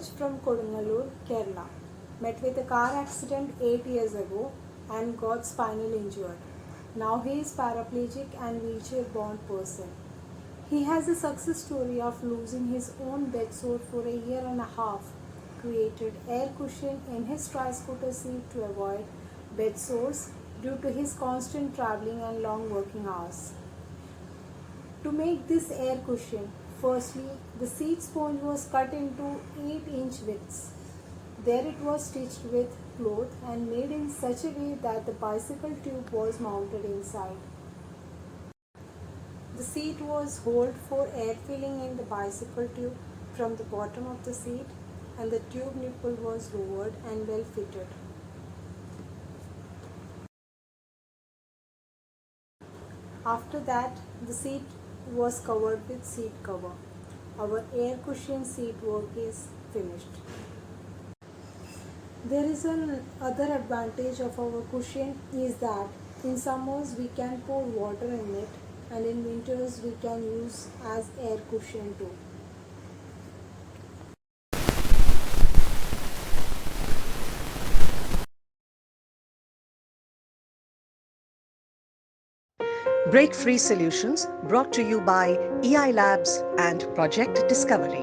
Suraj from Kodungalur, Kerala, met with a car accident 8 years ago and got spinal injury. Now he is paraplegic and wheelchair-bound person. He has a success story of losing his own bedsore for a year and a half, created air cushion in his tri-scooter seat to avoid bed sores due to his constant traveling and long working hours. To make this air cushion, firstly, the seat sponge was cut into 8-inch widths. There it was stitched with cloth and made in such a way that the bicycle tube was mounted inside. The seat was holed for air filling in the bicycle tube from the bottom of the seat, and the tube nipple was lowered and well fitted. After that, the seat was covered with seat cover. Our air cushion seat work is finished. There is another advantage of our cushion is that in summers we can pour water in it, and in winters we can use as air cushion too. Breakfreesolutions brought to you by eiLabs and Project Discovery.